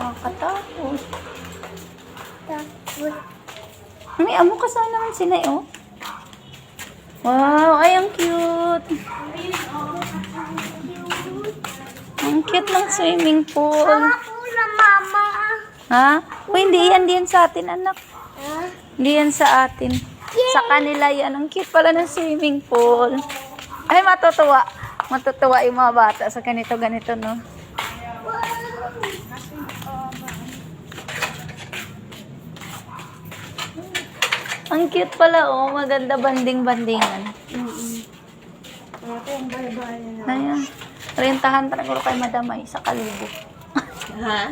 Nakakatakot. Takot. May amo ka sana naman sila, oh. Wow, ay, ang cute. Ang cute ng swimming pool. Pula, mama. Ha? Uy, hindi yan sa atin, anak. Ah, Hindi yan sa atin. Sa kanila yan. Ang cute pala ng swimming pool. Ay, matutuwa. Matutuwa yung mga bata sa ganito-ganito, no? Ang cute pala, oh. Maganda banding-bandingan. Ayan. Rentahan talaga kay Madamay sa Kalubo. ha?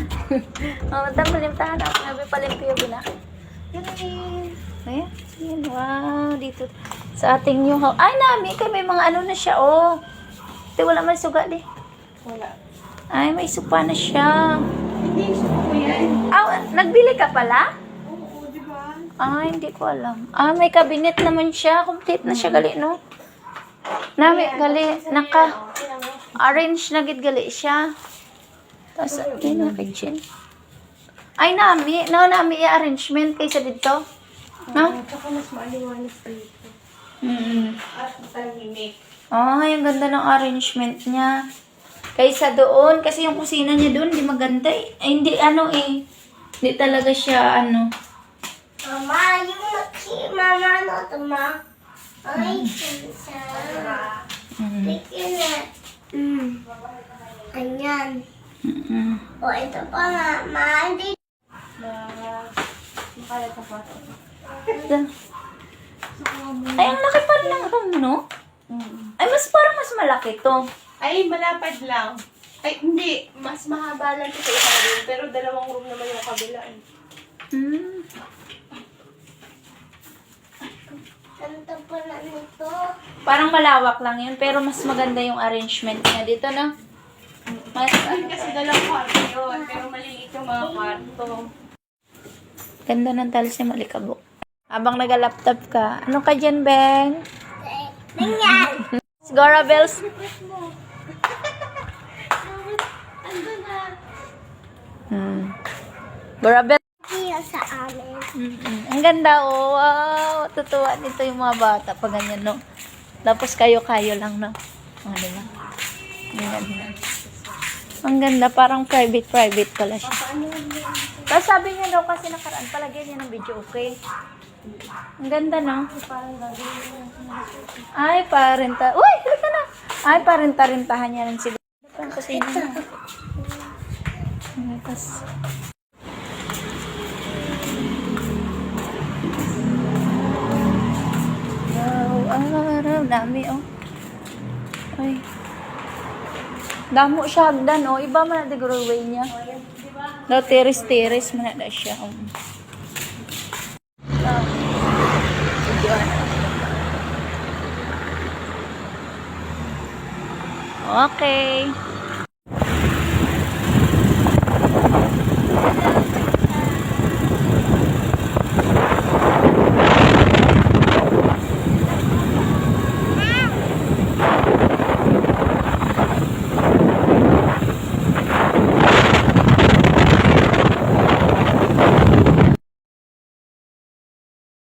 Madam, malimtahan ako. Nabi palimpyo na. Ayan. Ayan. Wow. Dito. Sa ating new house. Ay, nami. Kay may mga ano na siya, oh. Ito, wala may suga, di. Wala. Ay, may supa na siya. Hindi, gusto ko yan. Ah, nagbili ka pala? Oo, di ba? Ah, hindi ko alam. Ah, may cabinet naman siya. Complete na siya, gali, no? Nami, gali. Naka-arrange na gid gali siya. Tapos, yun yung kitchen. Ay, nami. No, nami i-arrangement kaysa dito. No? Tsaka mas maaliwanas dito. At tahimik. Ay, ang ganda ng arrangement niya. Kaysa doon, kasi yung kusina niya doon, hindi maganda eh. Ay, hindi, ano eh. Hindi talaga siya, ano. Mama, yung mama, no, tama. Ay, kinsa. Pikinet. Ganyan. O, ito pa, mama. Hindi. Makalat ako. Ay, ang laki pa rin ng room, no? Ay, parang mas malaki to. Ay, malapad lang. Ay, hindi. Mas mahaba lang ito sa isang room. Pero dalawang room naman yung kabila. Hmm. Ganda pala nito. Parang malawak lang yun, pero mas maganda yung arrangement niya dito, no? Mas, Ay, kasi dalawang kwarto yun. Pero maliliit yung mga kwarto. ganda ng talis ni Malikabok. Habang nag-laptop ka, ano ka dyan, Beng? Ganyan. Gora Bells. Ando na. Gora Bells. Hindi sa amin. Ang ganda, oh. Wow. Tutuwa nito yung mga bata pag ganyan, no? Tapos kayo-kayo lang, no? Oh, diba? Ang ganda. Ang ganda. Parang private pala siya. Tapos sabi niya daw kasi nakaraan, palagyan niya ng video, okay? Ang ganda, no? Ay, parenta. Uy, halika na. Ay, parenta-rentahan niya rin siguro. Ang kusina na. Tapos, wow, araw. Dami, oh. Ay. Damo siya hagdan, oh. Iba man na siguro way niya. No, teres-teres man na siya. Okay.